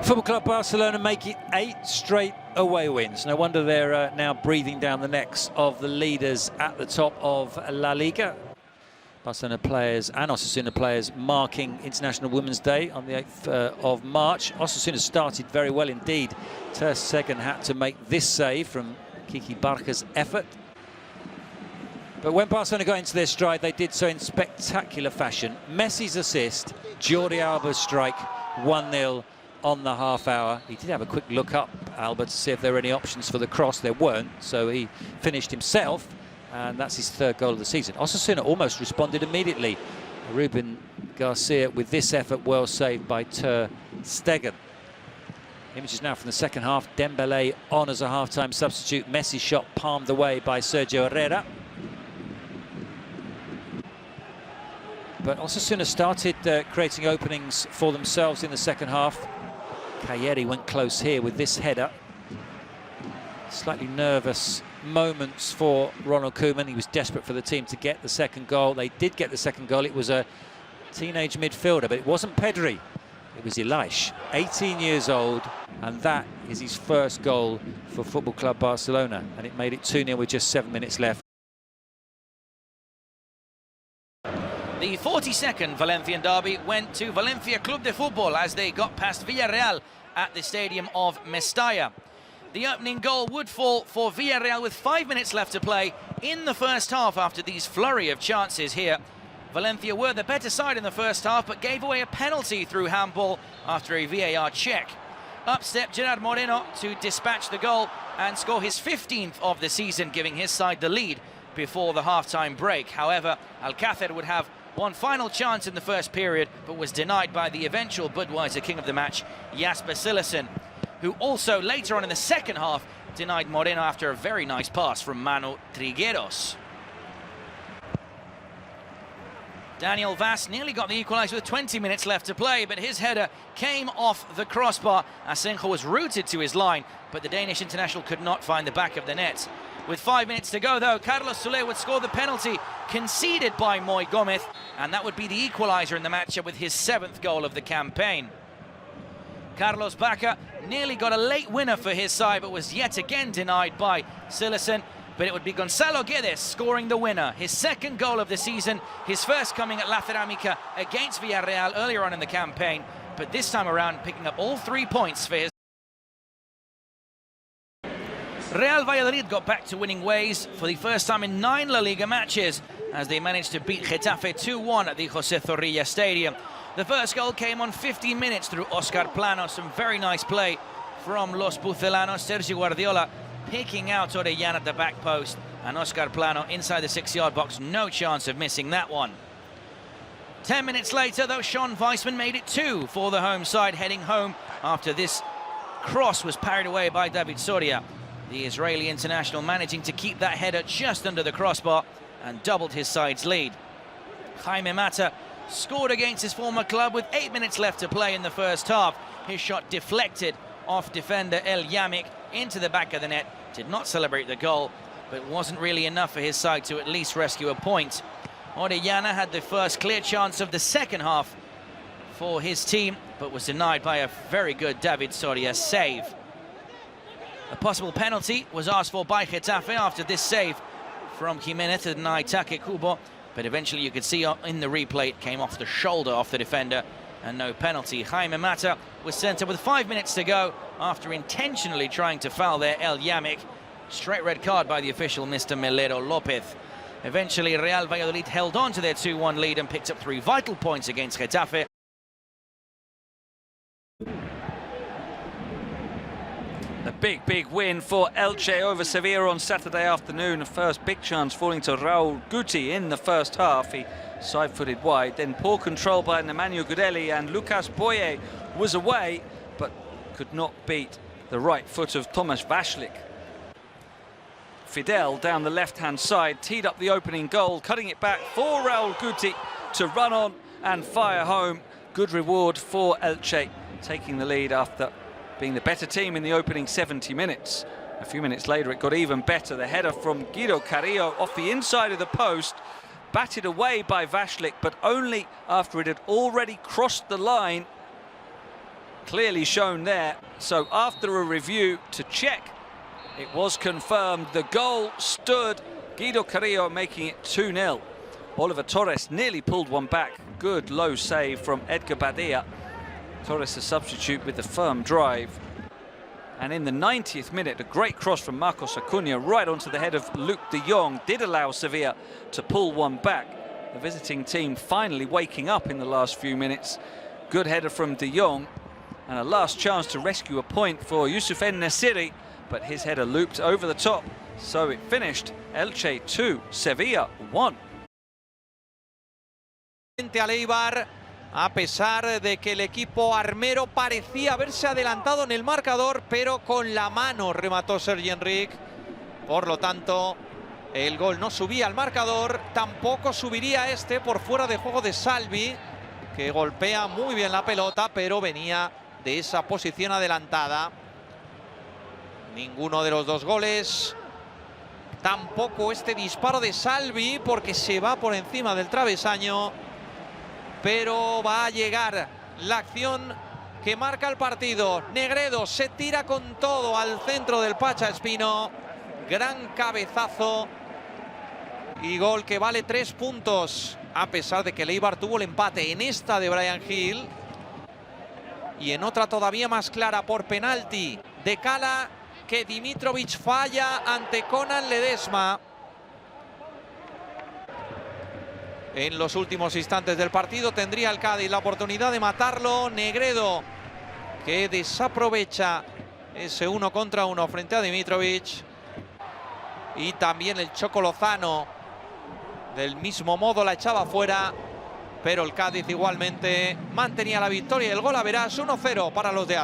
Football Club Barcelona make it 8 straight away wins. No wonder they're now breathing down the necks of the leaders at the top of La Liga. Barcelona players and Osasuna players marking International Women's Day on the 8th of March. Osasuna started very well indeed. Ter Stegen had to make this save from Kiki Barca's effort. But when Barcelona got into their stride, they did so in spectacular fashion. Messi's assist, Jordi Alba's strike, 1-0 on the half hour. He did have a quick look up, Alba, to see if there were any options for the cross. There weren't, so he finished himself, and that's his 3rd goal of the season. Osasuna almost responded immediately. Ruben Garcia with this effort, well saved by Ter Stegen. Images now from the second half. Dembele on as a half-time substitute. Messi shot palmed away by Sergio Herrera. But Osasuna started creating openings for themselves in the second half. Kayeri went close here with this header. Slightly nervous moments for Ronald Koeman. He was desperate for the team to get the second goal. They did get the second goal. It was a teenage midfielder, but it wasn't Pedri. It was Elish, 18 years old, and that is his first goal for Football Club Barcelona. And it made it 2-0 with just 7 minutes left. The 42nd Valencian derby went to Valencia Club de Football as they got past Villarreal at the stadium of Mestalla. The opening goal would fall for Villarreal with 5 minutes left to play in the first half after these flurry of chances here. Valencia were the better side in the first half but gave away a penalty through handball after a VAR check. Up stepped Gerard Moreno to dispatch the goal and score his 15th of the season, giving his side the lead before the half-time break. However, Alcácer would have one final chance in the first period, but was denied by the eventual Budweiser king of the match, Jasper Cillessen, who also later on in the second half denied Moreno after a very nice pass from Manu Trigueros. Daniel Vaz nearly got the equaliser with 20 minutes left to play, but his header came off the crossbar. Asenjo was rooted to his line, but the Danish international could not find the back of the net. With 5 minutes to go, though, Carlos Soler would score the penalty conceded by Moy Gomez, and that would be the equaliser in the matchup with his 7th goal of the campaign. Carlos Bacca nearly got a late winner for his side, but was yet again denied by Cillessen. But it would be Gonzalo Guedes scoring the winner, his 2nd goal of the season, his first coming at La Ceramica against Villarreal earlier on in the campaign, but this time around picking up all 3 points for his. Real Valladoid got back to winning ways for the first time in 9 La Liga matches as they managed to beat Getafe 2-1 at the José Zorrilla Stadium. The first goal came on 15 minutes through Oscar Plano. Some very nice play from Los Pucelanos. Sergio Guardiola picking out Orellana at the back post, and Oscar Plano inside the 6-yard box. No chance of missing that one. 10 minutes later, though, Sean Weissman made it 2 for the home side, heading home after this cross was parried away by David Soria. The Israeli international managing to keep that header just under the crossbar and doubled his side's lead. Jaime Mata scored against his former club with 8 minutes left to play in the first half. His shot deflected off defender El Yamik into the back of the net. Did not celebrate the goal, but wasn't really enough for his side to at least rescue a point. Orellana had the first clear chance of the second half for his team, but was denied by a very good David Soria save. A possible penalty was asked for by Getafe after this save from Jimenez to deny Take Kubo, but eventually you could see in the replay it came off the shoulder of the defender and no penalty. Jaime Mata was sent up with 5 minutes to go after intentionally trying to foul there El Yamik. Straight red card by the official, Mr. Melero Lopez. Eventually Real Valladolid held on to their 2-1 lead and picked up 3 vital points against Getafe. A big win for Elche over Sevilla on Saturday afternoon. The first big chance falling to Raul Guti in the first half. He side-footed wide. Then poor control by Nemanja Gudeli, and Lucas Boye was away, but could not beat the right foot of Tomasz Vashlik. Fidel down the left-hand side teed up the opening goal, cutting it back for Raul Guti to run on and fire home. Good reward for Elche, taking the lead after being the better team in the opening 70 minutes. A few minutes later it got even better. The header from Guido Carrillo off the inside of the post, batted away by Vashlik, but only after it had already crossed the line clearly shown there. So after a review to check, it was confirmed. The goal stood. Guido Carrillo making it 2-0. Oliver Torres nearly pulled one back. Good low save from Edgar Badia. Torres, a substitute with the firm drive. And in the 90th minute, a great cross from Marcos Acuna right onto the head of Luc de Jong did allow Sevilla to pull one back. The visiting team finally waking up in the last few minutes. Good header from de Jong, and a last chance to rescue a point for Yusuf En-Nesyri, but his header looped over the top. So it finished Elche 2, Sevilla 1. Al Eibar, a pesar de que el equipo armero parecía haberse adelantado en el marcador, pero con la mano remató Sergi Enric. Por lo tanto, el gol no subía al marcador, tampoco subiría este por fuera de juego de Salvi, que golpea muy bien la pelota, pero venía de esa posición adelantada. Ninguno de los dos goles. Tampoco este disparo de Salvi, porque se va por encima del travesaño. Pero va a llegar la acción que marca el partido. Negredo se tira con todo al centro del Pacha Espino. Gran cabezazo. Y gol que vale 3 puntos. A pesar de que el Eibar tuvo el empate en esta de Bryan Gil. Y en otra todavía más clara por penalti de Cala, que Dimitrovic falla ante Conan Ledesma. En los últimos instantes del partido tendría el Cádiz la oportunidad de matarlo. Negredo, que desaprovecha ese 1 contra 1 frente a Dimitrovic. Y también el Choco Lozano, del mismo modo, la echaba fuera. Pero el Cádiz igualmente mantenía la victoria y el gol a verás 1-0 para los de